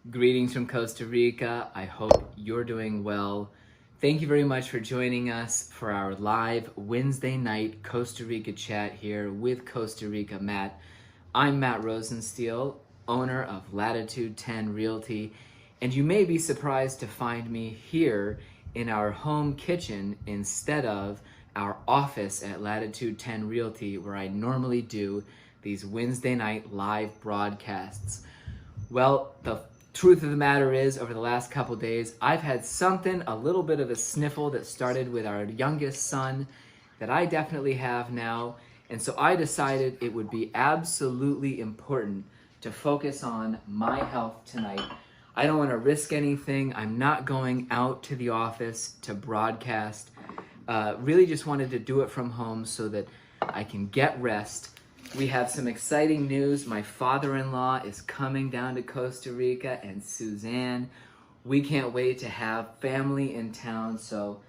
Greetings from Costa Rica. I hope you're doing well. Thank you very much for joining us for our live Wednesday night Costa Rica chat here with Costa Rica Matt. I'm Matt Rosensteel, owner of Latitude 10 Realty, and you may be surprised to find me here in our home kitchen instead of our office at Latitude 10 Realty, where I normally do these Wednesday night live broadcasts. Well, the truth of the matter is, over the last couple days, I've had a little bit of a sniffle that started with our youngest son that I definitely have now. And so I decided it would be absolutely important to focus on my health tonight. I don't want to risk anything. I'm not going out to the office to broadcast. Really just wanted to do it from home so that I can get rest. We have some exciting news. My father-in-law is coming down to Costa Rica, and Suzanne. We can't wait to have family in town, so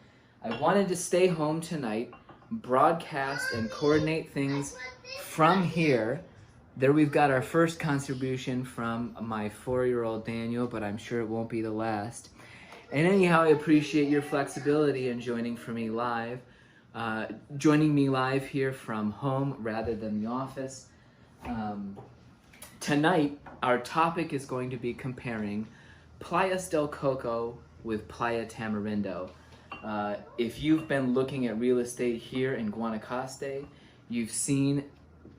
I wanted to stay home tonight, broadcast and coordinate things from here. There we've got our first contribution from my 4-year-old Daniel, but I'm sure it won't be the last. And anyhow, I appreciate your flexibility in joining me live here from home rather than the office. Tonight, our topic is going to be comparing Playas del Coco with Playa Tamarindo. If you've been looking at real estate here in Guanacaste, you've seen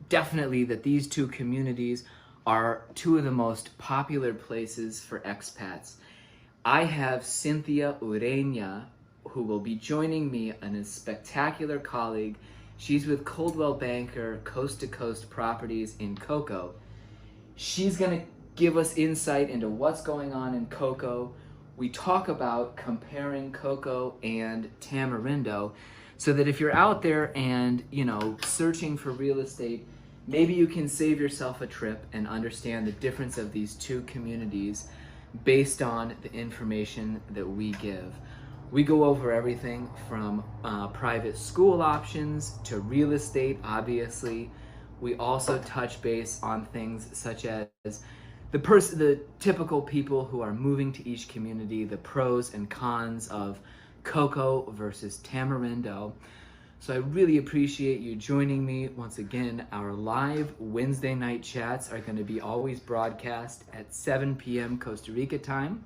definitely that these two communities are two of the most popular places for expats. I have Cynthia Ureña, who will be joining me, and a spectacular colleague. She's with Coldwell Banker, Coast to Coast Properties in Coco. She's gonna give us insight into what's going on in Coco. We talk about comparing Coco and Tamarindo so that if you're out there and, searching for real estate, maybe you can save yourself a trip and understand the difference of these two communities based on the information that we give. We go over everything from private school options to real estate, obviously. We also touch base on things such as the typical people who are moving to each community, the pros and cons of Coco versus Tamarindo. So I really appreciate you joining me. Once again, our live Wednesday night chats are going to be always broadcast at 7 p.m. Costa Rica time.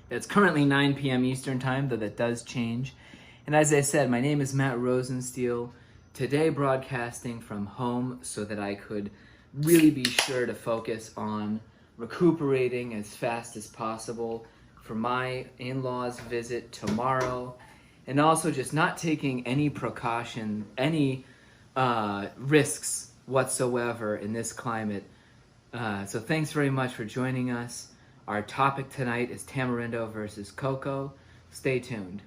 That's currently 9 p.m. Eastern time, though that does change. And as I said, my name is Matt Rosensteel, today broadcasting from home so that I could really be sure to focus on recuperating as fast as possible for my in-laws' visit tomorrow, and also just not taking any risks whatsoever in this climate. So thanks very much for joining us. Our topic tonight is Tamarindo versus Coco. Stay tuned.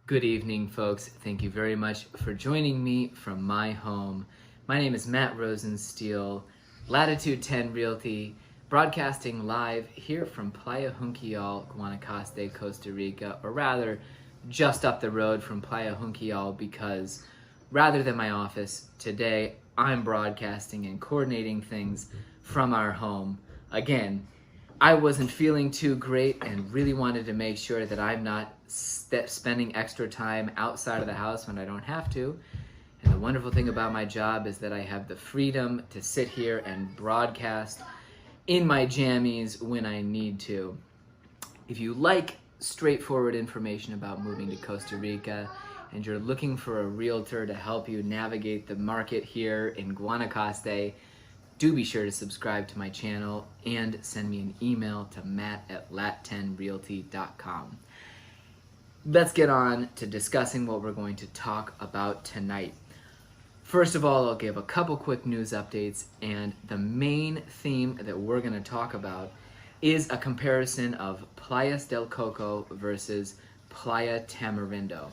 Good evening, folks. Thank you very much for joining me from my home. My name is Matt Rosensteel, Latitude 10 Realty, broadcasting live here from Playa Junquial, Guanacaste, Costa Rica, or rather just up the road from Playa Junquial, because rather than my office, today I'm broadcasting and coordinating things from our home. Again, I wasn't feeling too great and really wanted to make sure that I'm not spending extra time outside of the house when I don't have to. And the wonderful thing about my job is that I have the freedom to sit here and broadcast in my jammies when I need to. If you like straightforward information about moving to Costa Rica and you're looking for a realtor to help you navigate the market here in Guanacaste, do be sure to subscribe to my channel and send me an email to matt@lat10realty.com. Let's get on to discussing what we're going to talk about tonight. First of all, I'll give a couple quick news updates, and the main theme that we're going to talk about is a comparison of Playas del Coco versus Playa Tamarindo.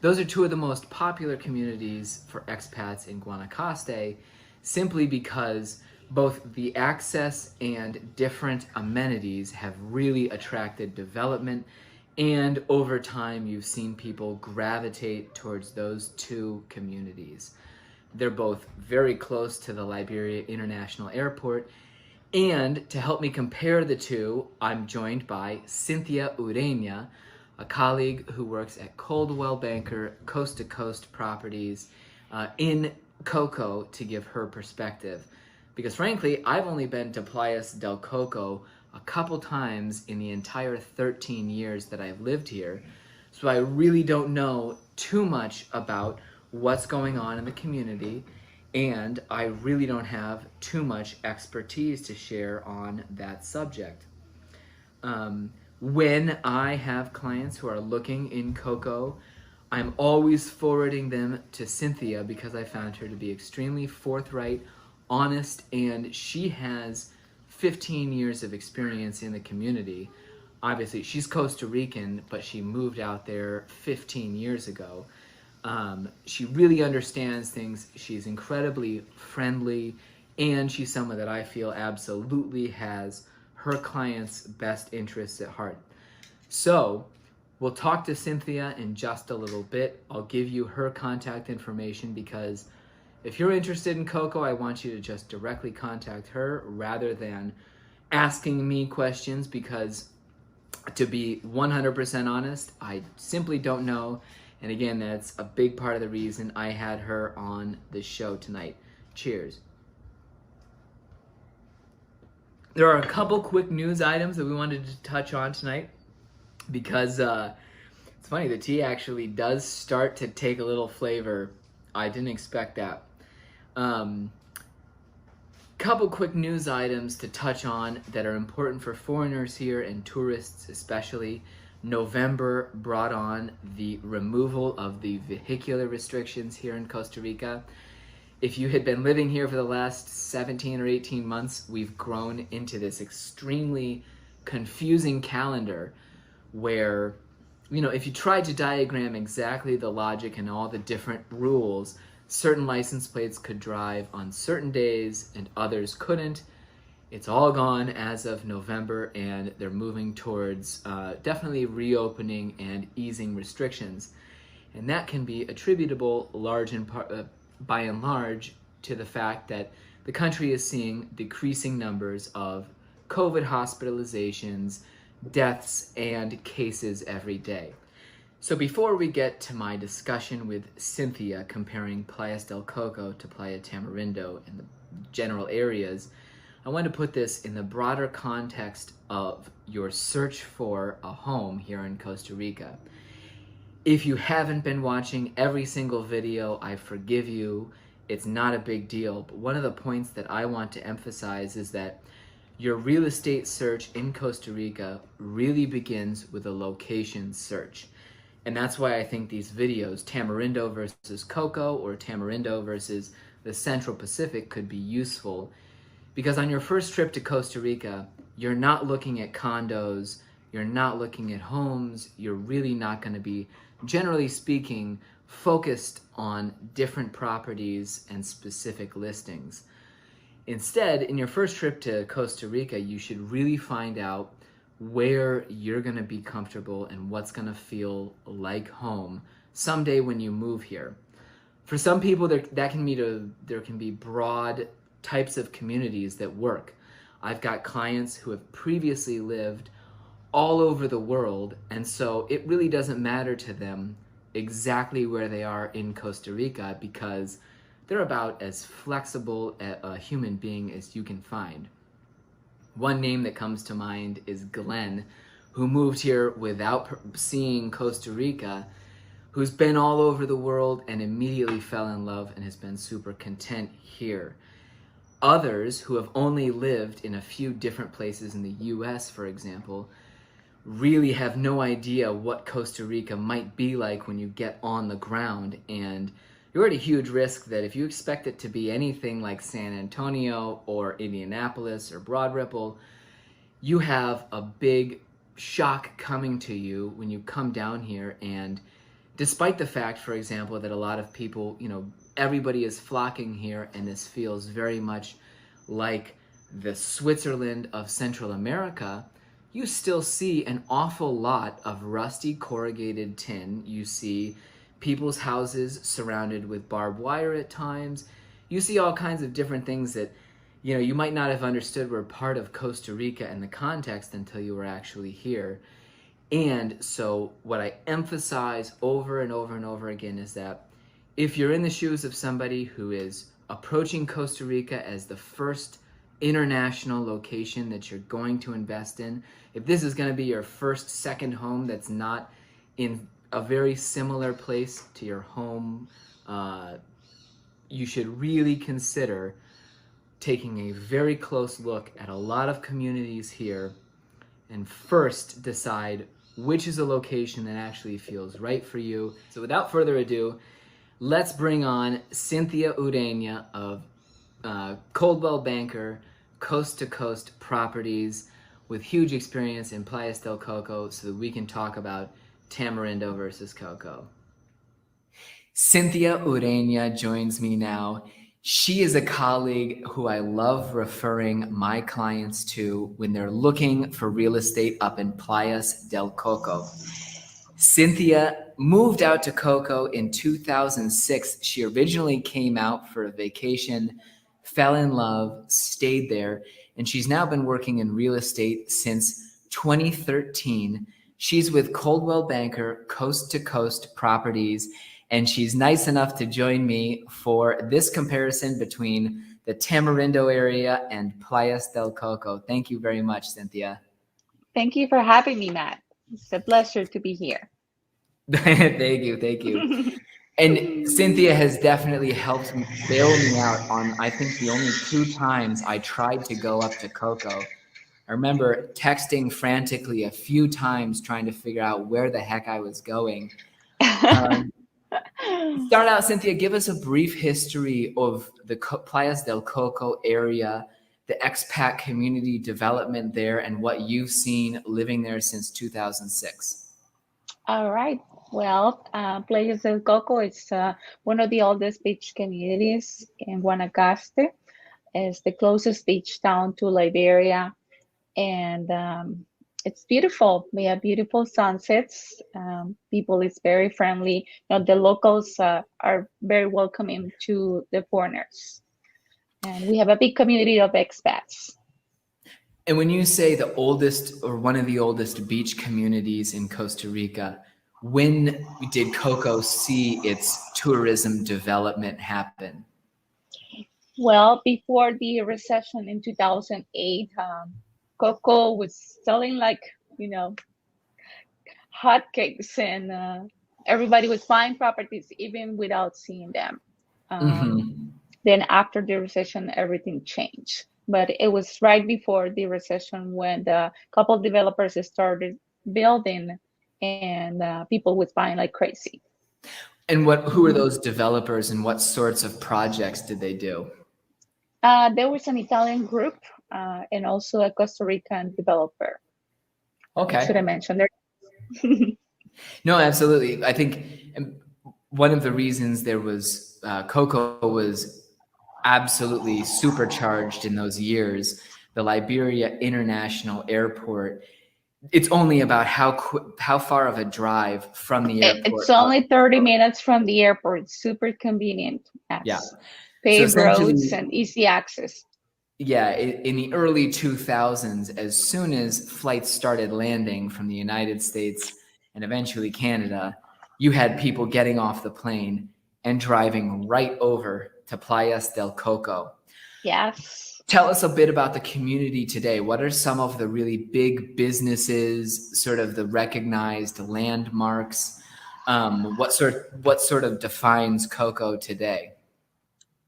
Those are two of the most popular communities for expats in Guanacaste, simply because Both the access and different amenities have really attracted development, and over time you've seen people gravitate towards those two communities. They're both very close to the Liberia International Airport, and to help me compare the two, I'm joined by Cynthia Ureña, a colleague who works at Coldwell Banker Coast to Coast Properties in Coco, to give her perspective. Because frankly, I've only been to Playas del Coco a couple times in the entire 13 years that I've lived here, so I really don't know too much about what's going on in the community, and I really don't have too much expertise to share on that subject. When I have clients who are looking in Coco, I'm always forwarding them to Cynthia because I found her to be extremely forthright, honest, and she has 15 years of experience in the community. Obviously, she's Costa Rican, but she moved out there 15 years ago. She really understands things. She's incredibly friendly, and she's someone that I feel absolutely has her clients' best interests at heart. So we'll talk to Cynthia in just a little bit. I'll give you her contact information because if you're interested in Coco, I want you to just directly contact her rather than asking me questions, because to be 100% honest, I simply don't know. And again, that's a big part of the reason I had her on the show tonight. Cheers. There are a couple quick news items that we wanted to touch on tonight because it's funny, the tea actually does start to take a little flavor. I didn't expect that. Couple quick news items to touch on that are important for foreigners here and tourists especially. November brought on the removal of the vehicular restrictions here in Costa Rica. If you had been living here for the last 17 or 18 months, we've grown into this extremely confusing calendar where, you know, if you tried to diagram exactly the logic and all the different rules, certain license plates could drive on certain days and others couldn't. It's all gone as of November, and they're moving towards definitely reopening and easing restrictions. And that can be attributable by and large to the fact that the country is seeing decreasing numbers of COVID hospitalizations, deaths, and cases every day. So before we get to my discussion with Cynthia comparing Playas del Coco to Playa Tamarindo and the general areas, I want to put this in the broader context of your search for a home here in Costa Rica. If you haven't been watching every single video, I forgive you. It's not a big deal. But one of the points that I want to emphasize is that your real estate search in Costa Rica really begins with a location search. And that's why I think these videos, Tamarindo versus Coco or Tamarindo versus the Central Pacific, could be useful. Because on your first trip to Costa Rica, you're not looking at condos, you're not looking at homes, you're really not going to be, generally speaking, focused on different properties and specific listings. Instead, in your first trip to Costa Rica, you should really find out where you're going to be comfortable and what's going to feel like home someday when you move here. For some people, there can be broad types of communities that work. I've got clients who have previously lived all over the world, and so it really doesn't matter to them exactly where they are in Costa Rica because they're about as flexible a human being as you can find. One name that comes to mind is Glenn, who moved here without seeing Costa Rica, who's been all over the world and immediately fell in love and has been super content here. Others who have only lived in a few different places in the US, for example, really have no idea what Costa Rica might be like when you get on the ground, and you're at a huge risk that if you expect it to be anything like San Antonio or Indianapolis or Broad Ripple, you have a big shock coming to you when you come down here. And despite the fact, for example, that a lot of people, everybody is flocking here and this feels very much like the Switzerland of Central America, you still see an awful lot of rusty corrugated tin. You see people's houses surrounded with barbed wire at times. You see all kinds of different things that, you might not have understood were part of Costa Rica and the context until you were actually here. And so what I emphasize over and over and over again is that if you're in the shoes of somebody who is approaching Costa Rica as the first international location that you're going to invest in, if this is going to be your first second home that's not in a very similar place to your home, you should really consider taking a very close look at a lot of communities here and first decide which is a location that actually feels right for you. So without further ado, let's bring on Cynthia Ureña of Coldwell Banker, Coast to Coast Properties, with huge experience in Playas del Coco, so that we can talk about Tamarindo versus Coco. Cynthia Ureña joins me now. She is a colleague who I love referring my clients to when they're looking for real estate up in Playas del Coco. Cynthia moved out to Coco in 2006. She originally came out for a vacation, fell in love, stayed there, and she's now been working in real estate since 2013. She's with Coldwell Banker, Coast to Coast Properties, and she's nice enough to join me for this comparison between the Tamarindo area and Playas del Coco. Thank you very much, Cynthia. Thank you for having me, Matt. It's a pleasure to be here. Thank you. And Cynthia has definitely helped bail me out on, I think, the only 2 times I tried to go up to Coco. I remember texting frantically a few times trying to figure out where the heck I was going. Start out, Cynthia, give us a brief history of the Playas del Coco area, the expat community development there, and what you've seen living there since 2006. All right. Well, Playas del Coco is one of the oldest beach communities in Guanacaste. It's the closest beach town to Liberia, and it's beautiful. We have beautiful sunsets. People is very friendly. The locals are very welcoming to the foreigners, and we have a big community of expats. And when you say the oldest or one of the oldest beach communities in Costa Rica, when did Coco see its tourism development happen? Well, before the recession in 2008, Coco was selling like, hotcakes, and everybody was buying properties even without seeing them. Then after the recession, everything changed. But it was right before the recession when the couple of developers started building, and people was buying like crazy. And who are those developers, and what sorts of projects did they do? There was an Italian group and also a Costa Rican developer. Okay. Should I mention their? No, absolutely. I think one of the reasons there was Coco was absolutely supercharged in those years. The Liberia International Airport. It's only about how far of a drive from the airport. It's only 30 minutes from the airport. Super convenient. Yes. Yeah. Paved roads and easy access. Yeah, in the early 2000s, as soon as flights started landing from the United States and eventually Canada, you had people getting off the plane and driving right over to Playas del Coco. Yes. Tell us a bit about the community today. What are some of the really big businesses, sort of the recognized landmarks? What sort of defines Coco today?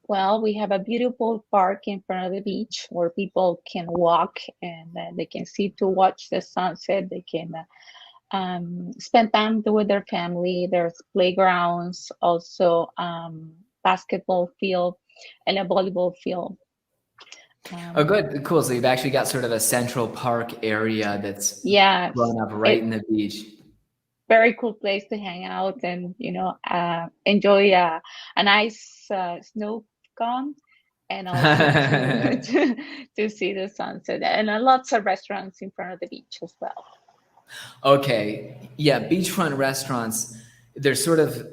Well, we have a beautiful park in front of the beach where people can walk, and they can sit to watch the sunset. They can spend time with their family. There's playgrounds, also basketball field and a volleyball field. Oh, good. Cool. So you've actually got sort of a central park area that's grown up right in the beach. Very cool place to hang out and, enjoy a nice snow cone and also to see the sunset. And lots of restaurants in front of the beach as well. Okay, yeah, beachfront restaurants, they're sort of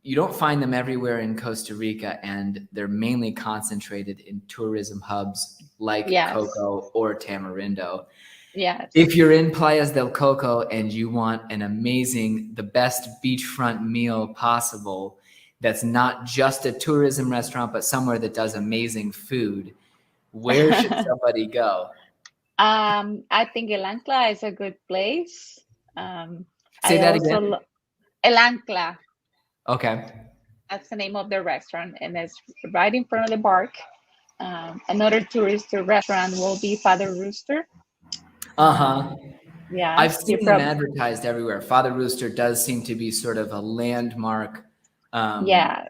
you don't find them everywhere in Costa Rica, and they're mainly concentrated in tourism hubs like Yes, Coco or Tamarindo. yes. If you're in Playas del Coco and you want an amazing, the best beachfront meal possible, that's not just a tourism restaurant, but somewhere that does amazing food, where should somebody go? I think El Ancla is a good place. Um, Say I that also again. El Ancla. Okay. That's the name of the restaurant, and it's right in front of the park. Another tourist restaurant will be Father Rooster. Uh-huh. I've Yes, you seen them probably, advertised everywhere. Father Rooster does seem to be sort of a landmark um, yeah,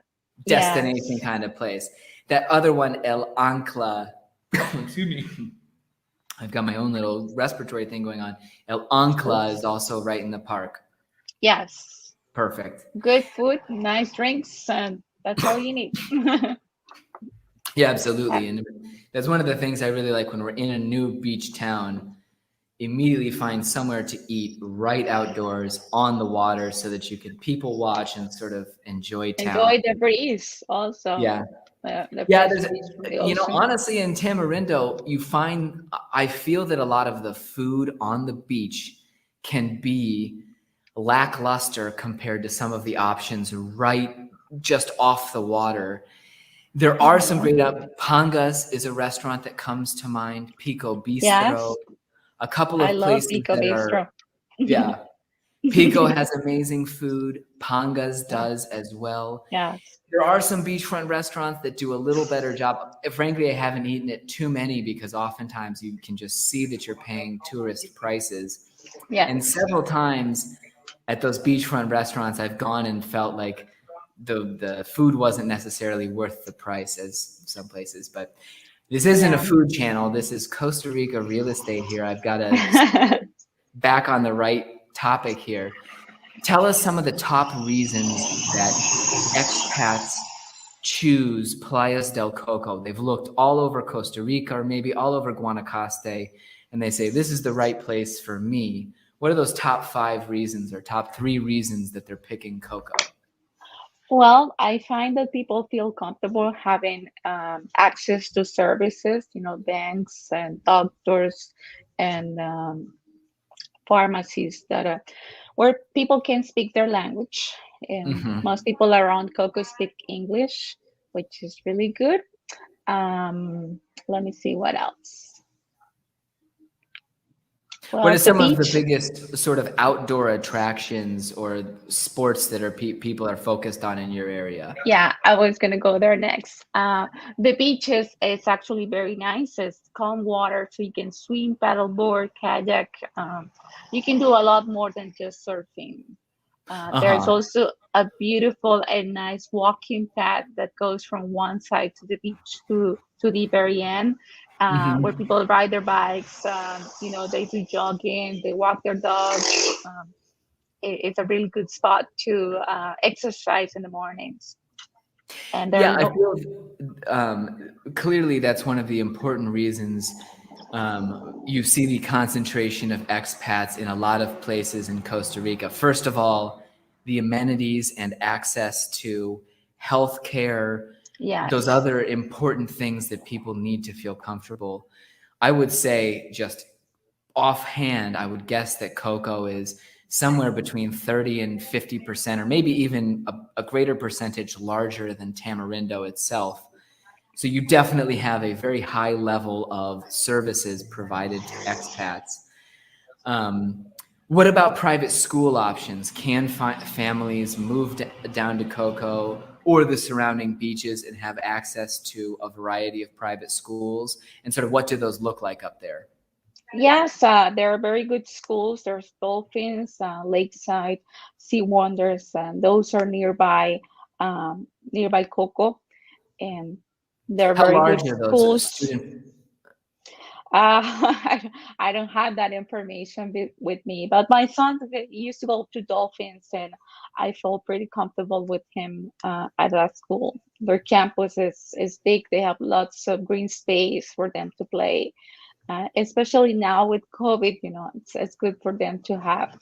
destination yes. kind of place. That other one, El Ancla, excuse me, I've got my own little respiratory thing going on. El Ancla is also right in the park. Yes, Perfect. good food, nice drinks, and that's all you need. Yeah, absolutely. And that's one of the things I really like when we're in a new beach town. Immediately find somewhere to eat right outdoors on the water so that you can people watch and sort of enjoy town. Enjoy the breeze also, Yeah. the Yeah, fresh there's, breeze from the ocean. honestly, in Tamarindo, you find, I feel that a lot of the food on the beach can be lackluster compared to some of the options right just off the water. There are some Mhm. great Pangas is a restaurant that comes to mind, Pico Bistro, Yes, a couple I of love places Pico that are, Bistro. yeah. Pico has amazing food. Pangas Yeah, does as well. yes, There are some beachfront restaurants that do a little better job. Frankly, I haven't eaten at too many because oftentimes you can just see that you're paying tourist prices. And yes. several times at those beachfront restaurants, I've gone and felt like the food wasn't necessarily worth the price as some places. But this isn't a Yeah. food channel. This is Costa Rica real estate here. I've got to stay back on the right topic here. Tell us some of the top reasons that expats choose Playas del Coco. They've looked all over Costa Rica or maybe all over Guanacaste, and they say, this is the right place for me. What are those top 5 reasons or top 3 reasons that they're picking Coco? Well, I find that people feel comfortable having access to services, banks and doctors and pharmacies that where people can speak their language. And Mm-hmm. most people around Coco speak English, which is really good. Let me see what else. What Well, are the some of the beach. biggest sort of outdoor attractions or sports that are people are focused on in your area? Yeah, I was gonna go there next. The beaches is actually very nice. It's calm water, so you can swim, paddleboard, kayak. You can do a lot more than just surfing. There's Uh-huh. also a beautiful and nice walking path that goes from one side to the beach to the very end, where Mm-hmm. people ride their bikes. They do jogging, they walk their dogs. It's a really good spot to exercise in the mornings. And there Yeah, are I no, feel clearly that's one of the important reasons you see the concentration of expats in a lot of places in Costa Rica. First of all, the amenities and access to healthcare, those yes, other important things that people need to feel comfortable. I would say just offhand, I would guess that cocoa is somewhere between 30 and 50%, or maybe even a greater percentage larger than tamarindo itself. So you definitely have a very high level of services provided to expats. Um, what about private school options? Can families move down to Coco or the surrounding beaches and have access to a variety of private schools? And sort of what do those look like up there? yes, there are very good schools. There's dolphins, lakeside, sea wonders, and those are nearby Coco, and they're How very large good are those schools. student? I don't have that information with me, but my son used to go to Dolphins, and I felt pretty comfortable with him at that school. Their campus is big. They have lots of green space for them to play, especially now with COVID. It's good for them to have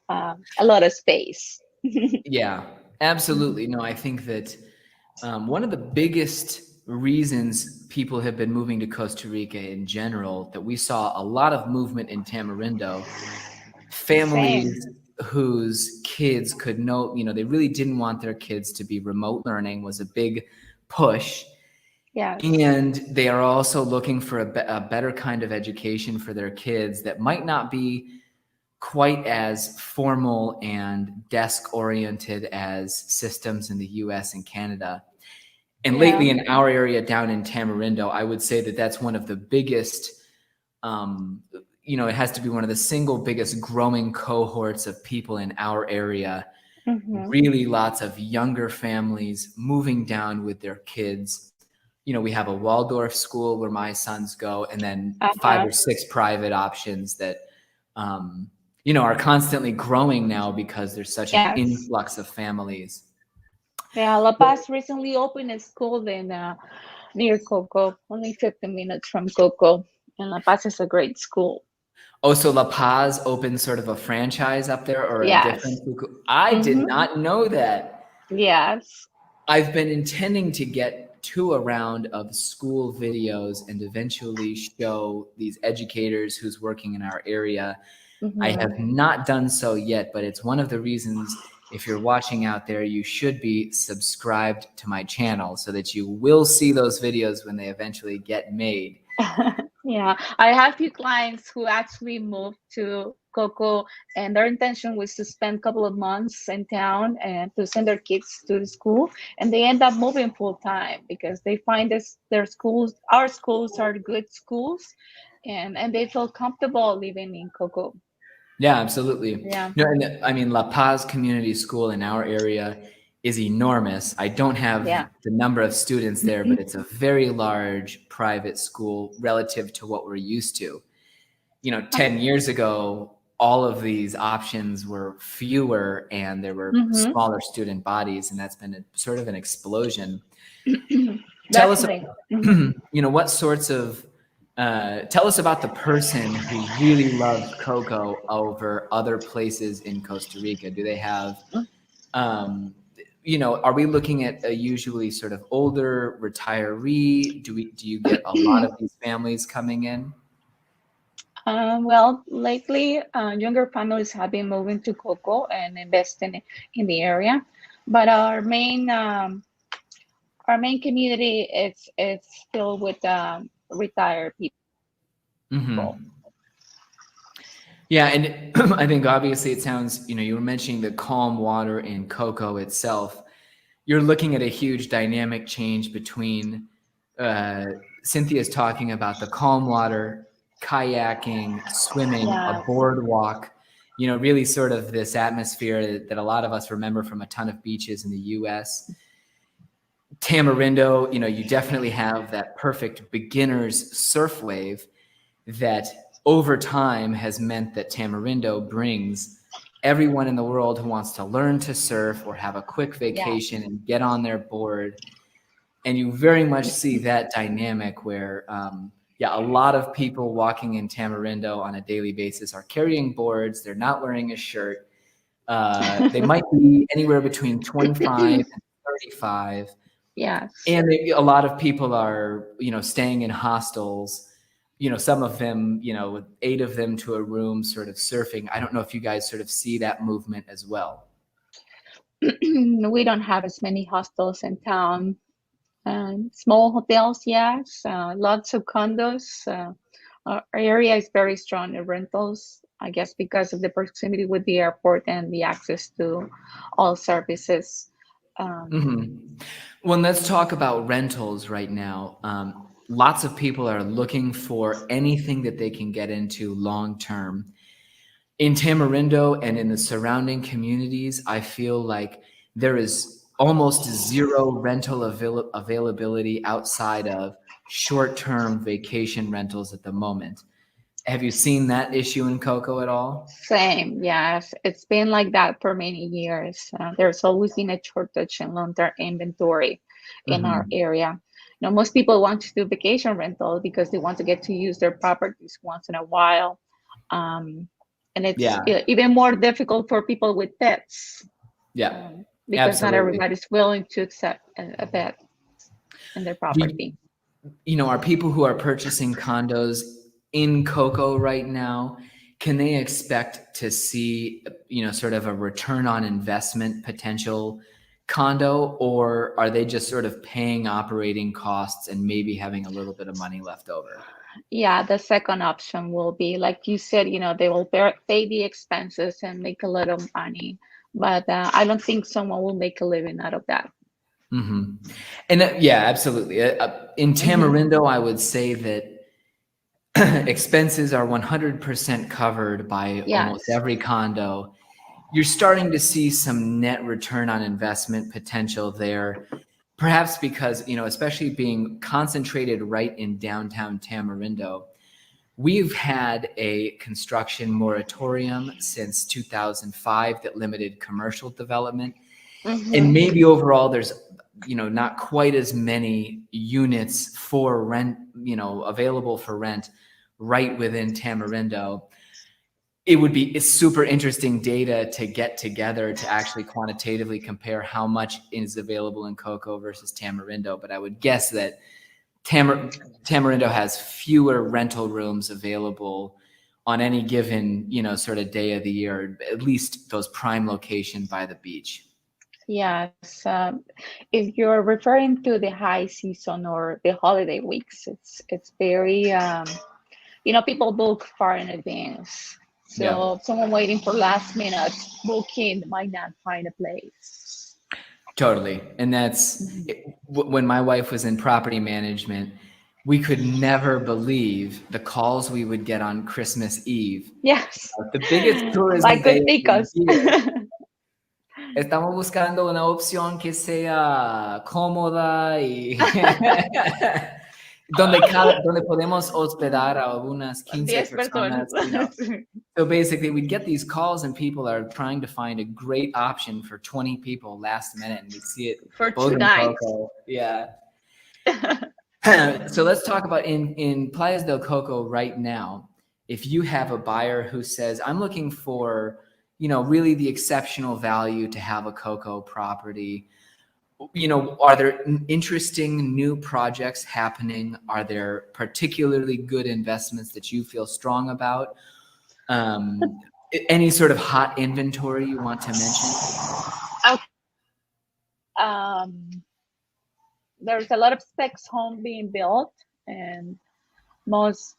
a lot of space. Yeah, absolutely. No, I think that one of the biggest reasons people have been moving to Costa Rica in general, that we saw a lot of movement in Tamarindo, Same. families whose kids could they really didn't want their kids to be remote learning was a big push. Yes. And they are also looking for a better kind of education for their kids that might not be quite as formal and desk oriented as systems in the US and Canada. And Yeah. lately in our area down in Tamarindo, I would say that that's one of the biggest, it has to be one of the single biggest growing cohorts of people in our area. Hmm. Really lots of younger families moving down with their kids. We have a Waldorf school where my sons go, and then 5 Uh-huh. or 6 private options that, are constantly growing now because there's such an Yes. influx of families. Yeah, La Paz recently opened a school in near Coco, only 15 minutes from Coco. And La Paz is a great school. Oh, so La Paz opened sort of a franchise up there or a different Yes. school? I did Mm-hmm. not know that. Yes. I've been intending to get to a round of school videos and eventually show these educators who's working in our area. I Mm-hmm. have not done so yet, but it's one of the reasons, if you're watching out there, you should be subscribed to my channel so that you will see those videos when they eventually get made. Yeah, I have few clients who actually moved to Coco, and their intention was to spend a couple of months in town and to send their kids to the school, and they end up moving full time because they find our schools are good schools, and they feel comfortable living in Coco. Yeah, absolutely. Yeah. No, and I mean, La Paz Community School in our area is enormous. I don't have Yeah. the number of students there, but it's a very large private school relative to what we're used to. 10 years ago, all of these options were fewer and there were Mm-hmm. smaller student bodies, and that's been sort of an explosion. Tell us, Definitely. Mm-hmm. what sorts of, tell us about the person who really loves Coco over other places in Costa Rica. Do they have, um, are we looking at a usually sort of older retiree? Do you get a lot of these families coming in? Well, lately, younger families have been moving to Coco and investing in the area, but our main community is filled with retired people. Mm-hmm. Yeah, and I think obviously it sounds, you were mentioning the calm water in Coco itself. You're looking at a huge dynamic change between Cynthia's talking about the calm water, kayaking, swimming, a Yes. boardwalk, really sort of this atmosphere that a lot of us remember from a ton of beaches in the US. Tamarindo, you definitely have that perfect beginner's surf wave that over time has meant that Tamarindo brings everyone in the world who wants to learn to surf or have a quick vacation Yes. and get on their board. And you very much see that dynamic where, a lot of people walking in Tamarindo on a daily basis are carrying boards. They're not wearing a shirt. They might be anywhere between 25 and 35. Yes. And a lot of people are, staying in hostels, some of them, with 8 of them to a room sort of surfing. I don't know if you guys sort of see that movement as well. We don't have as many hostels in town. Small hotels, yes. Lots of condos. Our area is very strong in rentals, I guess, because of the proximity with the airport and the access to all services. Um, Mm-hmm. Well, let's talk about rentals right now. Lots of people are looking for anything that they can get into long term. In Tamarindo and in the surrounding communities, I feel like there is almost zero rental availability outside of short-term vacation rentals at the moment. Have you seen that issue in Coco at all? Same, yes. It's been like that for many years. There's always been a shortage in long-term inventory in our area. You know, most people want to do vacation rental because they want to get to use their properties once in a while. And it's Yeah. even more difficult for people with pets. Yeah. Because not Absolutely. everybody's willing to accept a pet in their property. You know, are people who are purchasing condos in Coco right now, can they expect to see, you know, sort of a return on investment potential condo, or are they just sort of paying operating costs and maybe having a little bit of money left over? Yeah, the second option will be, like you said, you know, they will pay the expenses and make a little money, but I don't think someone will make a living out of that. Mm-hmm. And yeah, absolutely. In Tamarindo, I would say that expenses are 100% covered by almost every condo. You're starting to see some net return on investment potential there, perhaps because, you know, especially being concentrated right in downtown Tamarindo, we've had a construction moratorium since 2005 that limited commercial development. And maybe overall there's, you know, not quite as many units for rent, you know, available for rent right within Tamarindo. It's super interesting data to get together to actually quantitatively compare how much is available in Coco versus Tamarindo. But I would guess that Tamarindo has fewer rental rooms available on any given, you know, sort of day of the year, at least those prime locations by the beach. Yes. If you're referring to the high season or the holiday weeks, it's very, you know, people book far in advance. So someone waiting for last minute booking might not find a place. Totally. And that's when my wife was in property management, we could never believe the calls we would get on Christmas Eve. Yes. The biggest tourism Like day good of the because year. Estamos buscando una opción que sea cómoda y donde podemos hospedar a unas 15 personas. You know? So basically, we'd get these calls and people are trying to find a great option for 20 people last minute, and we see it for both 2 nights. Coco. Yeah. So let's talk about in Playas del Coco right now. If you have a buyer who says, I'm looking for, you know, really the exceptional value to have a Coco property, you know, are there interesting new projects happening? Are there particularly good investments that you feel strong about? Any sort of hot inventory you want to mention? There's a lot of specs home being built, and most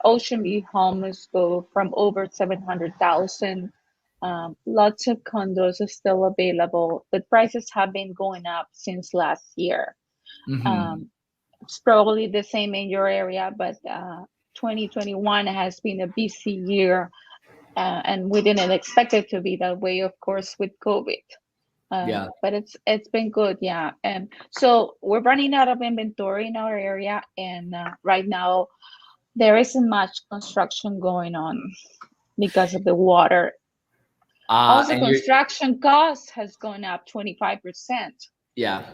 ocean view homes go from over 700,000. Lots of condos are still available, but prices have been going up since last year. It's probably the same in your area, but 2021 has been a busy year, and we didn't expect it to be that way, of course, with COVID. But it's been good, yeah. And so we're running out of inventory in our area, and right now there isn't much construction going on because of the water. Also, construction cost has gone up 25%. Yeah.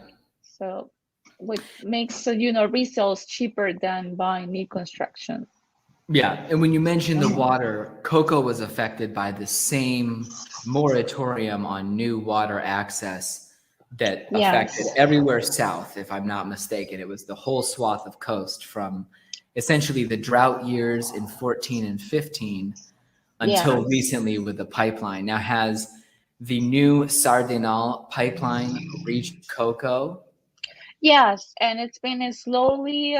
So which makes, you know, resales cheaper than buying new construction. Yeah, and when you mentioned the water, Coco was affected by the same moratorium on new water access that affected everywhere south, if I'm not mistaken. It was the whole swath of coast from essentially the drought years in 14 and 15 until recently with the pipeline. Now, has the new Sardinal pipeline reached Coco? Yes, and it's been slowly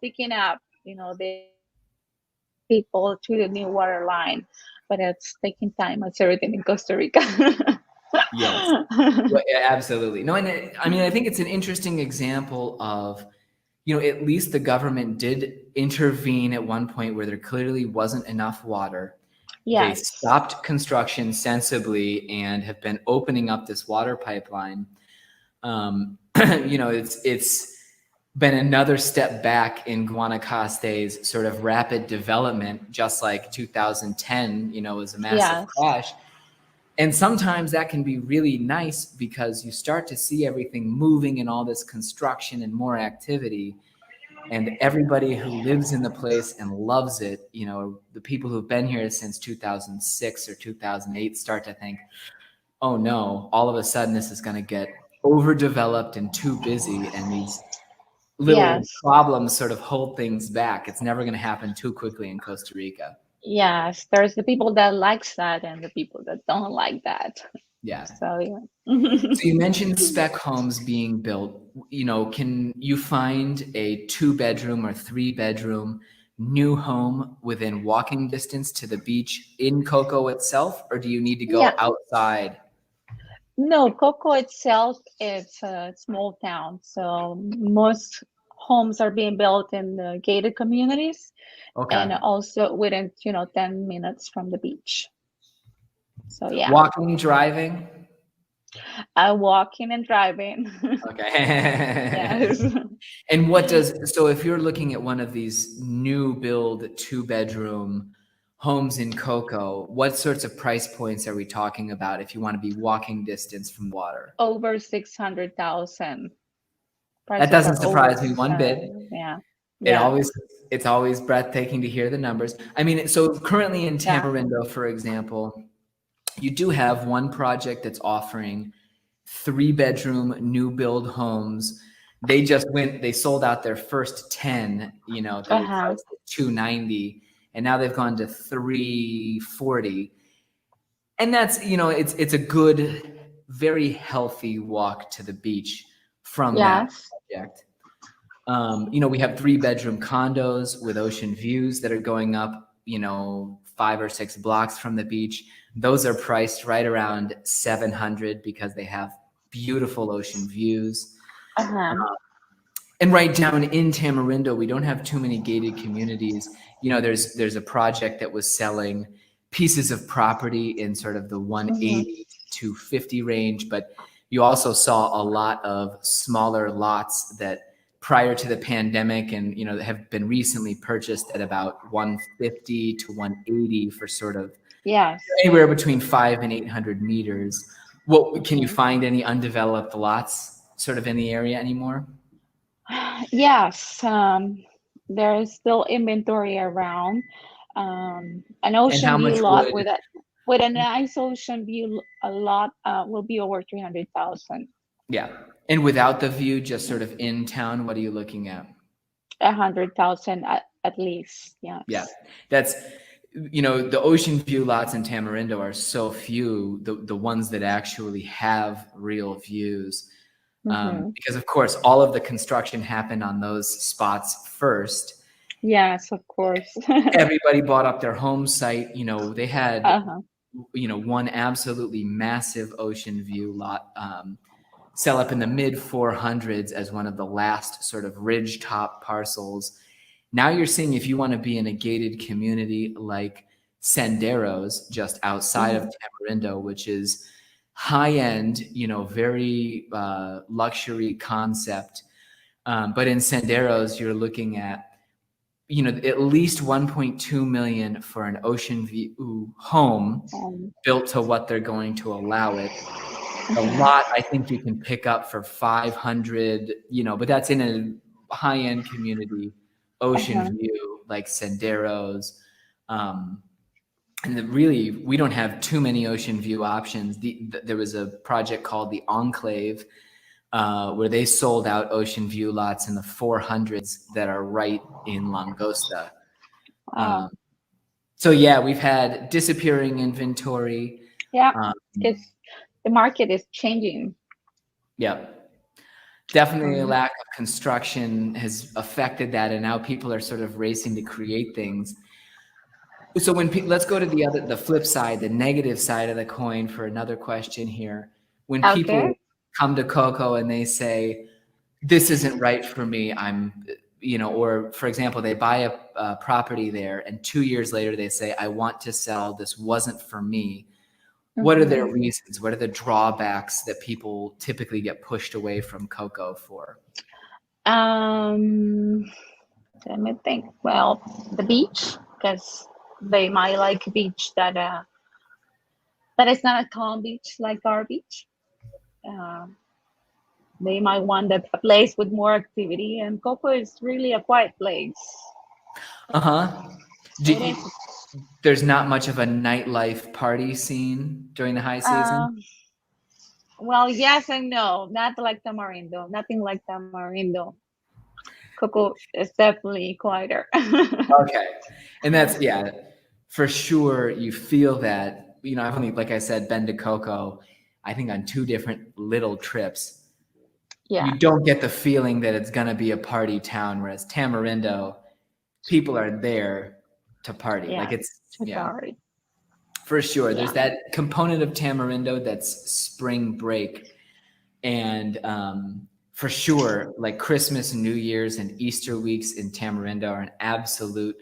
picking up, you know, the people to the new water line, but it's taking time. It's everything in Costa Rica. Yes, well, absolutely. No, and I mean, I think it's an interesting example of, you know, at least the government did intervene at one point where there clearly wasn't enough water. They stopped construction sensibly and have been opening up this water pipeline. You know, it's been another step back in Guanacaste's sort of rapid development, just like 2010, was a massive Yes. crash. And sometimes that can be really nice because you start to see everything moving and all this construction and more activity. And everybody who lives in the place and loves it, the people who've been here since 2006 or 2008 start to think, oh no, all of a sudden this is going to get overdeveloped and too busy. And these little Yes. problems sort of hold things back. It's never going to happen too quickly in Costa Rica. Yes. There's the people that likes that and the people that don't like that. Yeah. So yeah. So you mentioned spec homes being built. Can you find a 2-bedroom or 3-bedroom new home within walking distance to the beach in Coco itself, or do you need to go Yeah. outside? No, Coco itself is a small town, so most homes are being built in the gated communities and Okay. also within 10 minutes from the beach. So yeah, Walking, driving? walking and driving. Okay. Yes. And so if you're looking at one of these new build 2-bedroom homes in Coco, what sorts of price points are we talking about if you want to be walking distance from water? Over 600,000. That Prices doesn't are over. surprise me one bit. Yeah. It Yeah. always It's always breathtaking to hear the numbers. I mean, so currently in Yeah. Tamarindo, for example, you do have one project that's offering 3-bedroom new build homes. They sold out their first 10, they were priced at $290, and now they've gone to $340. And that's, it's a good, very healthy walk to the beach from that Yes. project. We have 3-bedroom condos with ocean views that are going up, 5 or 6 blocks from the beach. Those are priced right around $700 because they have beautiful ocean views. And right down in Tamarindo, we don't have too many gated communities. There's a project that was selling pieces of property in sort of the 180 to 250 range, but you also saw a lot of smaller lots that prior to the pandemic and have been recently purchased at about 150 to 180 for sort of anywhere between 5 and 800 meters. Can you find any undeveloped lots sort of in the area anymore? Yes, there is still inventory around. An ocean view lot with a nice ocean view a lot will be over 300,000. Yeah, and without the view, just sort of in town, what are you looking at? 100,000 at least. Yes. Yeah, that's the ocean view lots in Tamarindo are so few. The ones that actually have real views. Because of course, all of the construction happened on those spots first. Yes, of course. Everybody bought up their home site. They had, one absolutely massive ocean view lot sell up in the mid 400s as one of the last sort of ridge top parcels. Now you're seeing if you want to be in a gated community like Senderos, just outside of Tamarindo, which is high-end, very luxury concept. But in Senderos, you're looking at, at least 1.2 million for an ocean view home built to what they're going to allow it. A lot, I think you can pick up for 500, but that's in a high-end community, ocean view, like Senderos. And really, we don't have too many ocean view options. There was a project called the Enclave, where they sold out ocean view lots in the 400s that are right in Langosta. So yeah, we've had disappearing inventory. Yeah, it's the market is changing. Yeah, definitely a lack of construction has affected that, and now people are sort of racing to create things. So let's go to the flip side, the negative side of the coin for another question here. When people come to Coco and they say, this isn't right for me, or for example, they buy a property there and 2 years later they say, I want to sell, this wasn't for me. What are their reasons? What are the drawbacks that people typically get pushed away from Coco for? Um, Let me think. Well, the beach, because they might like a beach that is not a calm beach like our beach. Um, they might want a place with more activity, and Coco is really a quiet place. Uh-huh. It is. There's not much of a nightlife party scene during the high season? Um, well, yes and no. Not like Tamarindo. Nothing like Tamarindo. Coco is definitely quieter. Okay. And that's, yeah, for sure you feel that, I've only, like I said, been to Coco, I think on 2 different little trips. Yeah, You don't get the feeling that it's gonna be a party town, whereas Tamarindo, people are there to party. Like yeah. it's, yeah, Sorry. for sure. There's Yeah. that component of Tamarindo that's spring break. And for sure, like Christmas, New Year's, and Easter weeks in Tamarindo are an absolute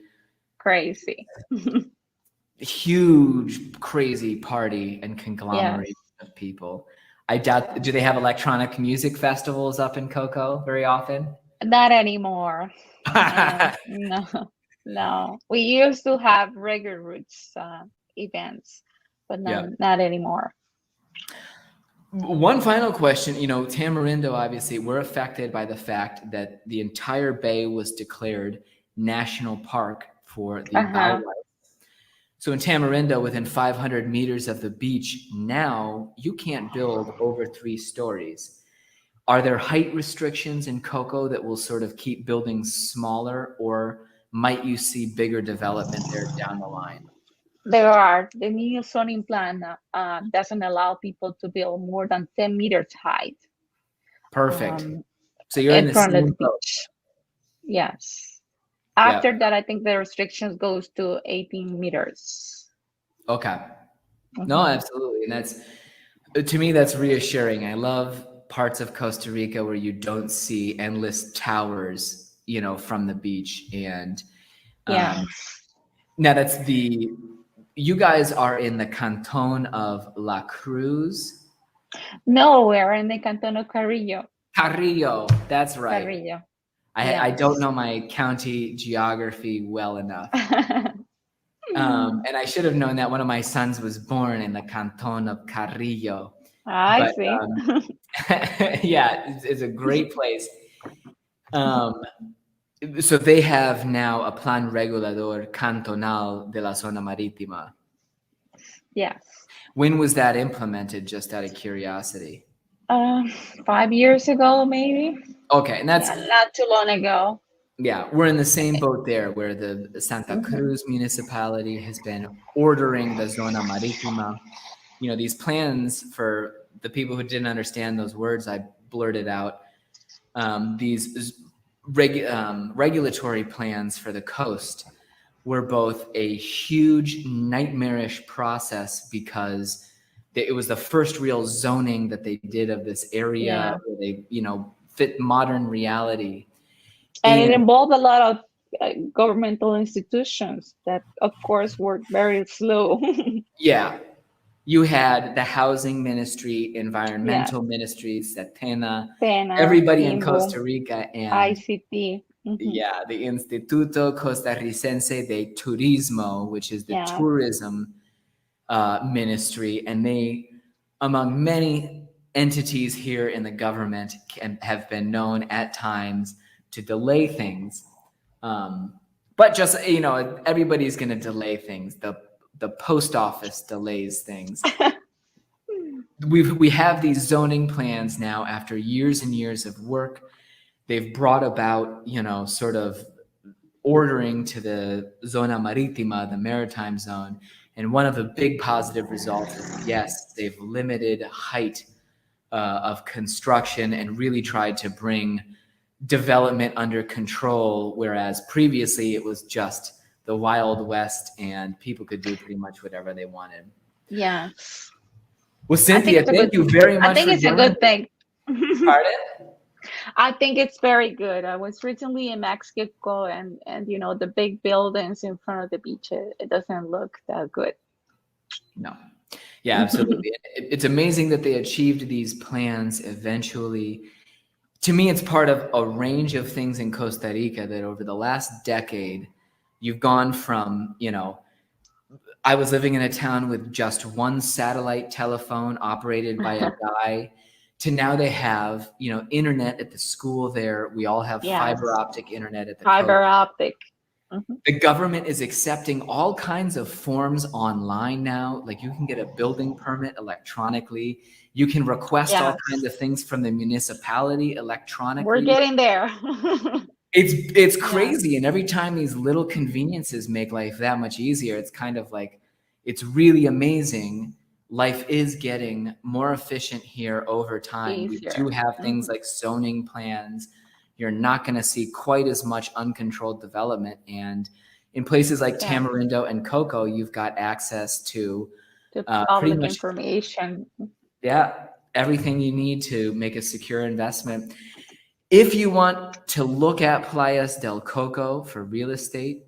Crazy. huge, crazy party and Yes. conglomerate of people. I doubt, do they have electronic music festivals up in Coco very often? Not anymore. No, no. We used to have regular roots events, but Yeah. not anymore. One final question, Tamarindo, obviously, we're affected by the fact that the entire bay was declared national park for the Uh-huh. wildlife. So in Tamarindo, within 500 meters of the beach, now you can't build over 3 stories. Are there height restrictions in Coco that will sort of keep buildings smaller, or might you see bigger development there down the line? There are the new zoning plan doesn't allow people to build more than 10 meters height Perfect. um, So you're in in the front of same the boat. beach. Yes. Yeah. After that, I think the restrictions goes to 18 meters. Okay. No, Mhm. absolutely. And to me, that's reassuring. I love parts of Costa Rica where you don't see endless towers, from the beach. And Yeah. now you guys are in the canton of La Cruz. No, we're in the Canton of Carrillo. Carrillo, that's right. Carrillo. I don't Yes. know my county geography well enough. And I should have known that one of my sons was born in the canton of Carrillo. I But see. yeah, it's a great place. Um, so they have now a plan regulador cantonal de la zona marítima. Yes. When was that implemented, just out of curiosity? 5 years ago, maybe. Okay, and that's, Yeah, not too long ago. yeah, we're in the same boat there, where the Santa Mhm. Cruz municipality has been ordering the zona marítima. These plans, for the people who didn't understand those words I blurted out, these regulatory plans for the coast were both a huge nightmarish process, because it was the first real zoning that they did of this area Yeah. where they, fit modern reality. And it And involved a lot of governmental institutions that, of course, work very slow. yeah, you had the housing ministry, Yes. environmental ministry, Setena, Pena, everybody in Timbo, Costa Rica, and ICT. yeah, the Instituto Costarricense de Turismo, which is the Yeah. tourism ministry, and they, among many entities here in the government, have been known at times to delay things. But just, everybody's going to delay things. The post office delays things. We have these zoning plans now after years and years of work. They've brought about, sort of ordering to the zona maritima, the maritime zone. And one of the big positive results is, yes, they've limited height of construction and really tried to bring development under control, whereas previously it was just the Wild West and people could do pretty much whatever they wanted. Yes. Well, I think Cynthia, it's a thank good you very I much think for it's a joining good me. thing. I think it's very good. I was recently in Mexico and the big buildings in front of the beach, it doesn't look that good. No. Yeah, absolutely. It's amazing that they achieved these plans eventually. to me, it's part of a range of things in Costa Rica that over the last decade, you've gone from, I was living in a town with just one satellite telephone operated by a guy to now they have, internet at the school there. We all have Yes, fiber optic internet at the fiber coast. optic. The government is accepting all kinds of forms online now. Like you can get a building permit electronically. You can request all kinds of things from the municipality electronically. We're getting there. It's crazy. And every time these little conveniences make life that much easier, it's kind of like, it's really amazing. Life is getting more efficient here over time. Easier. We do have things like zoning plans. You're not going to see quite as much uncontrolled development. And in places like Tamarindo and Coco, you've got access to public information. Yeah, everything you need to make a secure investment. If you want to look at Playas del Coco for real estate,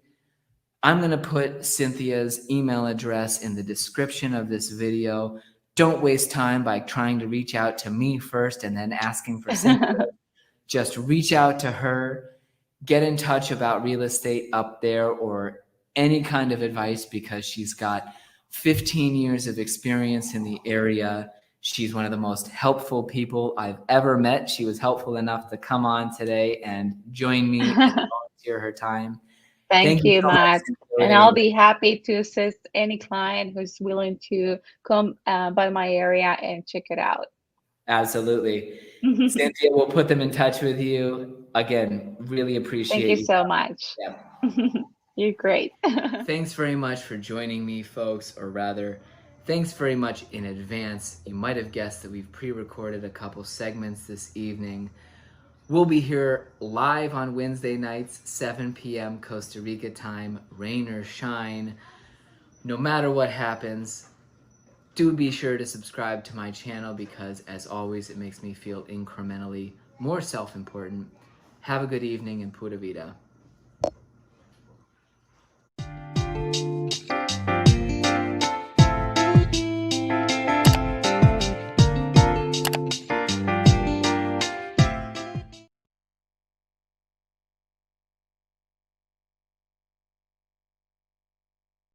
I'm going to put Cynthia's email address in the description of this video. Don't waste time by trying to reach out to me first and then asking for Cynthia. Just reach out to her, get in touch about real estate up there or any kind of advice because she's got 15 years of experience in the area. She's one of the most helpful people I've ever met. She was helpful enough to come on today and join me and volunteer her time. Thank you, Matt. And I'll be happy to assist any client who's willing to come by my area and check it out. Absolutely. Cynthia, we'll put them in touch with you. Again, really appreciate Thank you so much. Yeah. You're great. Thanks very much for joining me, folks, or rather, thanks very much in advance. You might have guessed that we've pre-recorded a couple segments this evening. We'll be here live on Wednesday nights, 7 p.m. Costa Rica time, rain or shine. No matter what happens, do be sure to subscribe to my channel because, as always, it makes me feel incrementally more self-important. Have a good evening and pura vida.